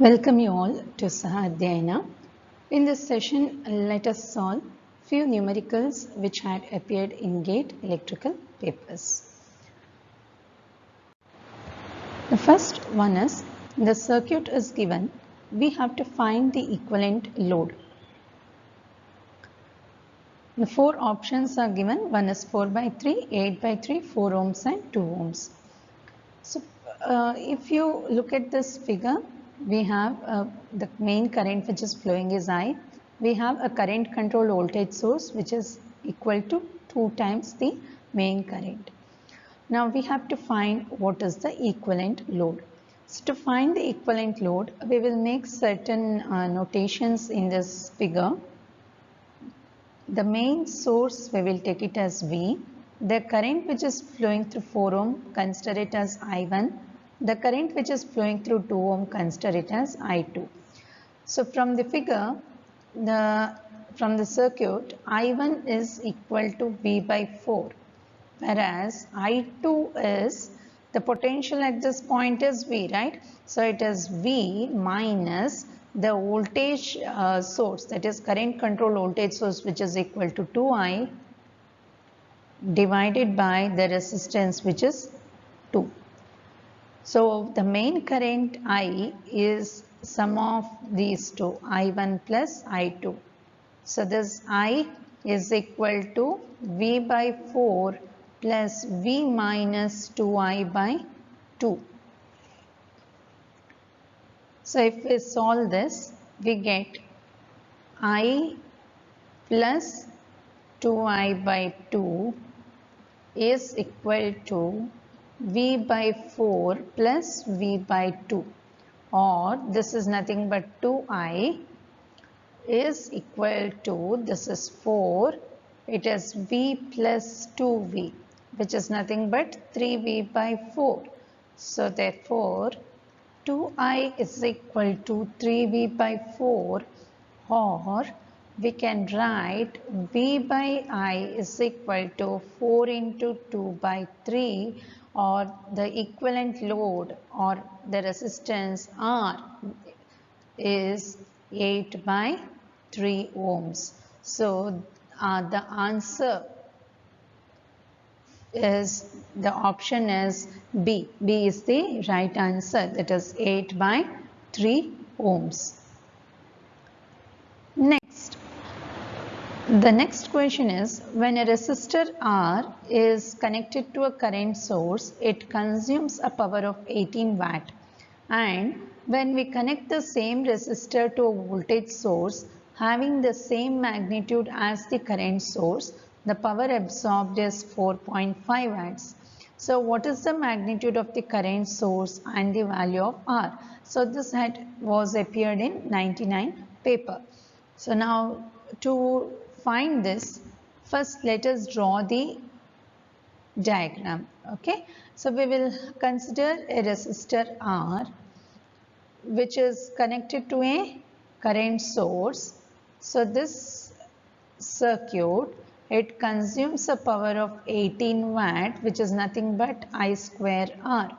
Welcome you all to Sahadhyayana. In this session, let us solve few numericals which had appeared in GATE electrical papers. The first one is, the circuit is given, we have to find the equivalent load. The four options are given, one is 4 by 3, 8 by 3, 4 ohms and 2 ohms. So, if you look at this figure, we have the main current which is flowing is I. We have a current controlled voltage source which is equal to 2 times the main current. Now we have to find what is the equivalent load. So to find the equivalent load, we will make certain notations in this figure. The main source, we will take it as V. The current which is flowing through 4 ohm, consider it as I1. The current which is flowing through 2 ohm, consider it as I2. So from the figure, from the circuit, I1 is equal to V by 4. Whereas I2 is, the potential at this point is V, right? So it is V minus the voltage source, that is current control voltage source, which is equal to 2I divided by the resistance, which is 2. So the main current I is sum of these two, I1 plus I2. So this I is equal to V by 4 plus V minus 2I by 2. So if we solve this, we get I plus 2I by 2 is equal to V by 4 plus V by 2, or this is nothing but 2I is equal to, this is 4, it is V plus 2V, which is nothing but 3V by 4. So therefore 2I is equal to 3V by 4, or we can write V by I is equal to 4 into 2 by 3, or the equivalent load or the resistance R is 8 by 3 ohms. So the answer is, the option is B. B is the right answer, that is 8 by 3 ohms. Next, the next question is, when a resistor R is connected to a current source, it consumes a power of 18 watt, and when we connect the same resistor to a voltage source having the same magnitude as the current source, the power absorbed is 4.5 watts. So what is the magnitude of the current source and the value of R? So this was appeared in 99 paper. So now to find this, first let us draw the diagram. Okay, so we will consider a resistor R which is connected to a current source. So this circuit, it consumes a power of 18 watt, which is nothing but I square R.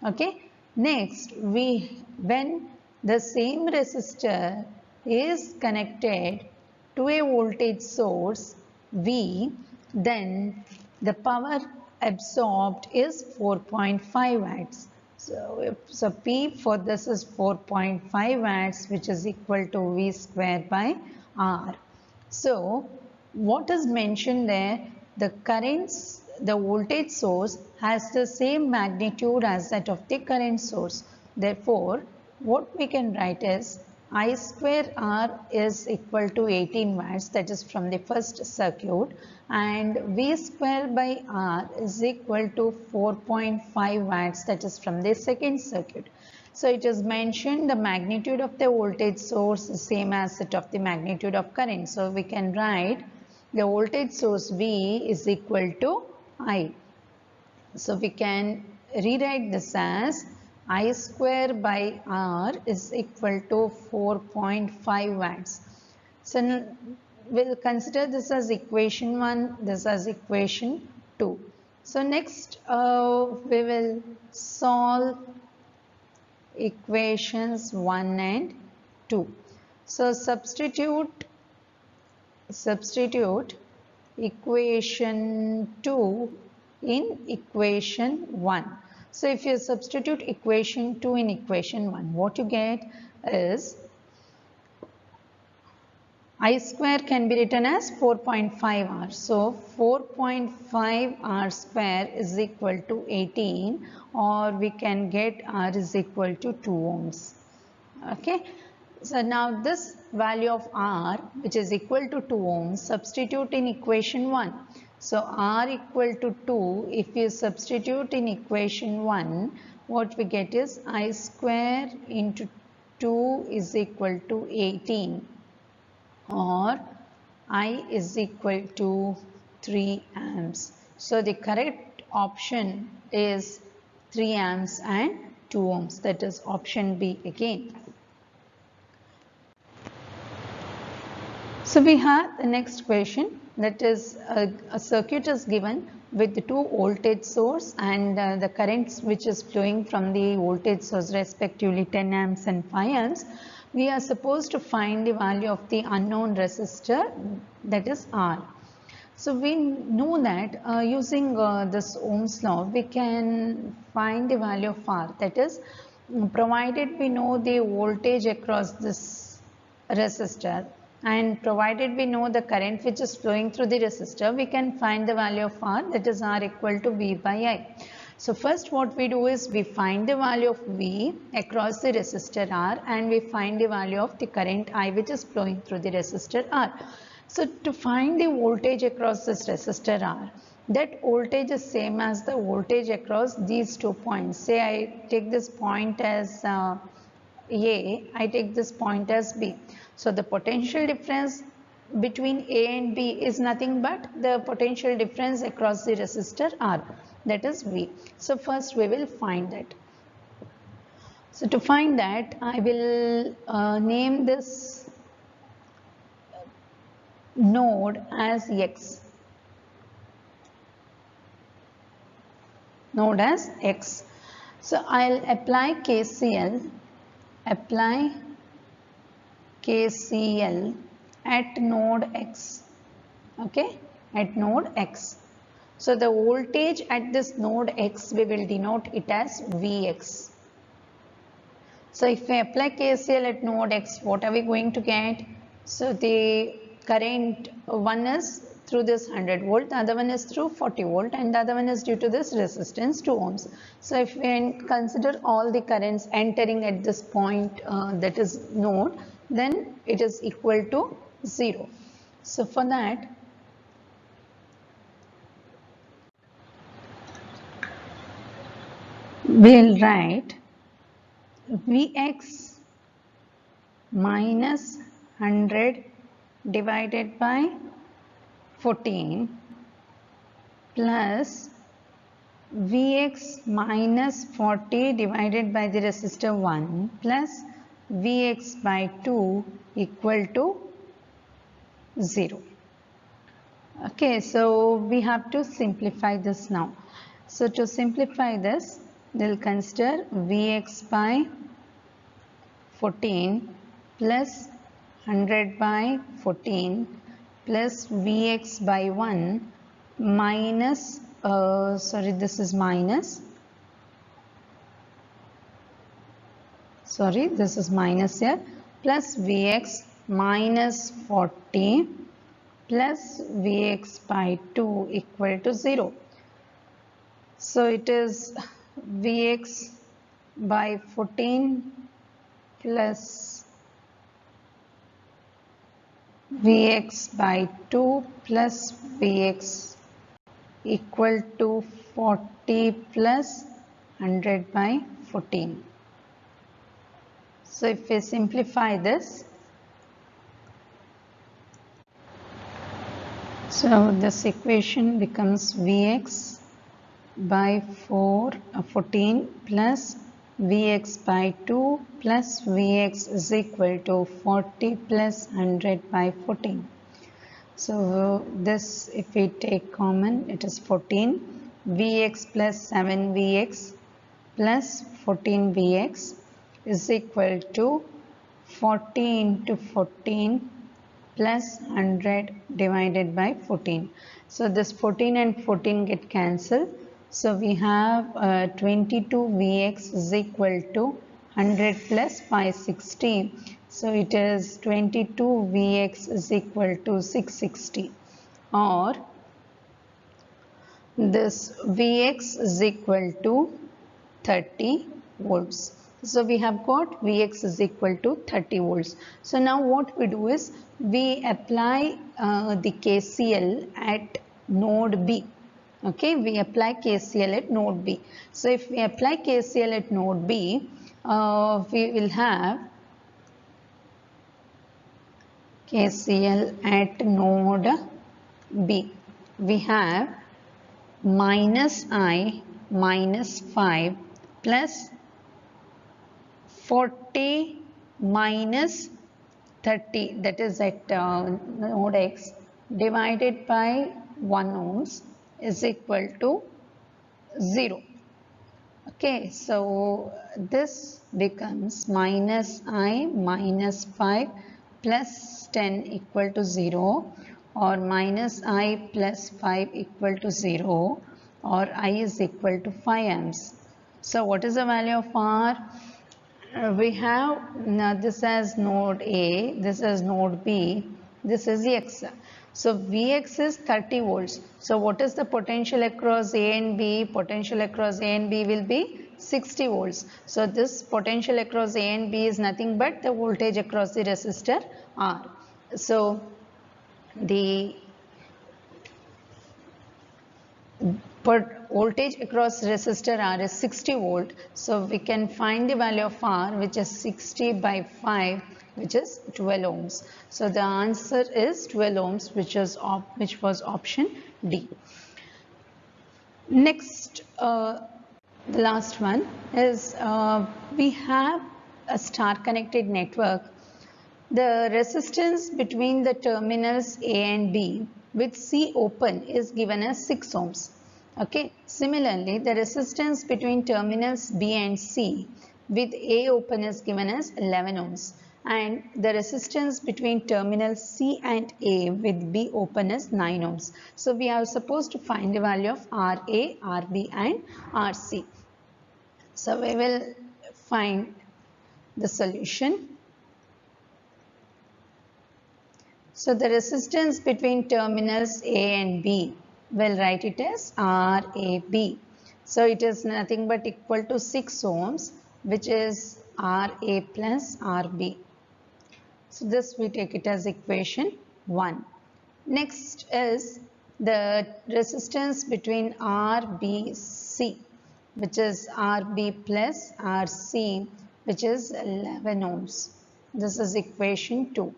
Okay, next when the same resistor is connected to a voltage source V, then the power absorbed is 4.5 watts. So P for this is 4.5 watts, which is equal to V square by R. So what is mentioned there, the currents, the voltage source has the same magnitude as that of the current source. Therefore, what we can write is I square R is equal to 18 watts, that is from the first circuit, and V square by R is equal to 4.5 watts, that is from the second circuit. So it is mentioned the magnitude of the voltage source is same as that of the magnitude of current. So we can write the voltage source V is equal to I. So we can rewrite this as I square by R is equal to 4.5 watts. So we'll consider this as equation 1, this as equation 2. So next we will solve equations 1 and 2. So substitute equation 2 in equation 1. So if you substitute equation 2 in equation 1, what you get is I square can be written as 4.5 r. So 4.5 r square is equal to 18, or we can get r is equal to 2 ohms. Okay. So now this value of r, which is equal to 2 ohms, substitute in equation 1. So r equal to 2, if you substitute in equation 1, what we get is I square into 2 is equal to 18, or I is equal to 3 amps. So the correct option is 3 amps and 2 ohms. That is option B again. So we have the next question, that is a circuit is given with the two voltage source and the currents which is flowing from the voltage source respectively 10 amps and 5 amps. We are supposed to find the value of the unknown resistor, that is R. So we know that using this Ohm's law, we can find the value of R, that is provided we know the voltage across this resistor and provided we know the current which is flowing through the resistor, we can find the value of R, that is R equal to V by I. So first what we do is we find the value of V across the resistor R and we find the value of the current I which is flowing through the resistor R. So to find the voltage across this resistor R, that voltage is same as the voltage across these 2 points. Say I take this point as A, I take this point as B. So the potential difference between A and B is nothing but the potential difference across the resistor R, that is V. So first we will find that. So to find that, I will name this node as X. Node as X. So I'll apply KCL at node X. Okay, at node X. So the voltage at this node X, we will denote it as Vx. So if we apply KCL at node X, what are we going to get? So the current, one is through this 100 volt, the other one is through 40 volt, and the other one is due to this resistance 2 ohms. So if we consider all the currents entering at this point, that is node, then it is equal to 0. So for that, we'll write Vx minus 100 divided by 14 plus Vx minus 40 divided by the resistor 1 plus Vx by 2 equal to 0. Okay, so we have to simplify this now. So to simplify this, we'll consider Vx by 14 plus 100 by 14 plus Vx by 1 minus, this is minus here, plus Vx minus 40 plus Vx by 2 equal to 0. So it is Vx by 14 plus Vx by 2 plus Vx equal to 40 plus 100 by 14. So if we simplify this, so this equation becomes Vx by 14 plus Vx by 2 plus Vx is equal to 40 plus 100 by 14. So this, if we take common, it is 14 Vx plus 7 Vx plus 14 Vx. is equal to 40 into 14 plus 100 divided by 14. So this 14 and 14 get cancelled. So we have 22 Vx is equal to 100 plus 560. So it is 22 Vx is equal to 660, or this Vx is equal to 30 volts. So we have got Vx is equal to 30 volts. So now what we do is we apply the KCL at node B. Okay, we apply KCL at node B. So if we apply KCL at node B, we will have KCL at node B. We have -I minus 5 plus 40 minus 30, that is at node X, divided by 1 ohms is equal to 0. Okay, so this becomes -I minus 5 plus 10 equal to 0, or -I plus 5 equal to 0, or I is equal to 5 amps. So what is the value of R? We have now this as node A, this is node B, this is X. So Vx is 30 volts. So what is the potential across A and B? Potential across A and B will be 60 volts. So this potential across A and B is nothing but the voltage across the resistor R. So the voltage across resistor R is 60 volt. So we can find the value of R, which is 60 by 5, which is 12 ohms. So the answer is 12 ohms, which was option D. Next, the last one is we have a star connected network. The resistance between the terminals A and B with C open is given as 6 ohms. Okay. Similarly, the resistance between terminals B and C with A open is given as 11 ohms, and the resistance between terminals C and A with B open is 9 ohms. So we are supposed to find the value of RA, RB and RC. So we will find the solution. So the resistance between terminals A and B, we'll write it as RAB. So it is nothing but equal to 6 ohms, which is RA plus RB. So this we take it as equation 1. Next is the resistance between RBC, which is RB plus RC, which is 11 ohms. This is equation 2.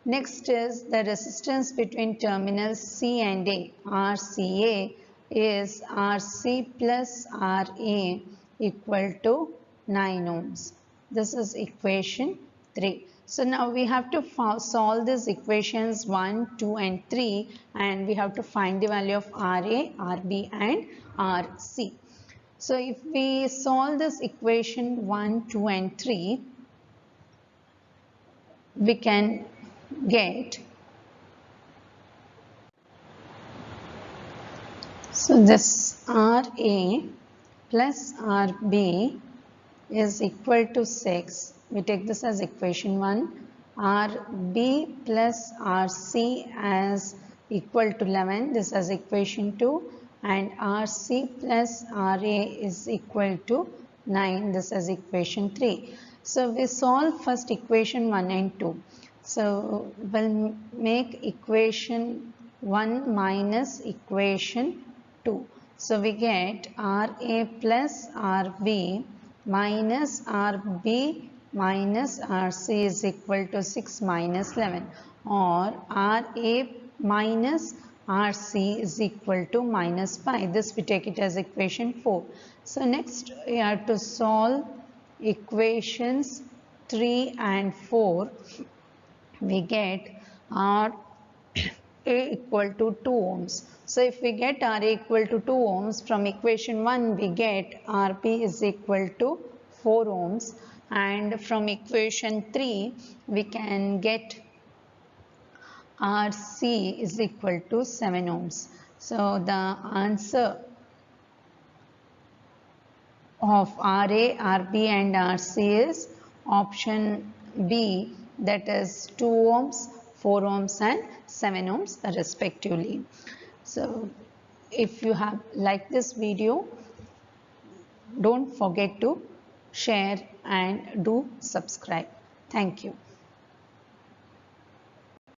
Next is the resistance between terminals C and A, RCA, is RC plus RA equal to 9 ohms. This is equation 3. So now we have to solve these equations 1, 2 and 3, and we have to find the value of RA, RB and RC. So if we solve this equation 1, 2 and 3, we can get, so this RA plus RB is equal to 6. We take this as equation 1. RB plus RC as equal to 11. This as equation 2. And RC plus RA is equal to 9. This as equation 3. So we solve first equation 1 and 2. So we'll make equation 1 minus equation 2. So we get RA plus RB minus RB minus RC is equal to 6 minus 11, or RA minus RC is equal to minus 5. This we take it as equation 4. So next we have to solve equations 3 and 4. We get RA equal to 2 ohms. So if we get RA equal to 2 ohms, from equation 1 we get RB is equal to 4 ohms. and from equation 3 we can get RC is equal to 7 ohms. So the answer of RA, RB and RC is option B, that is 2 ohms, 4 ohms and 7 ohms respectively. So if you have liked this video, don't forget to share and do subscribe. Thank you.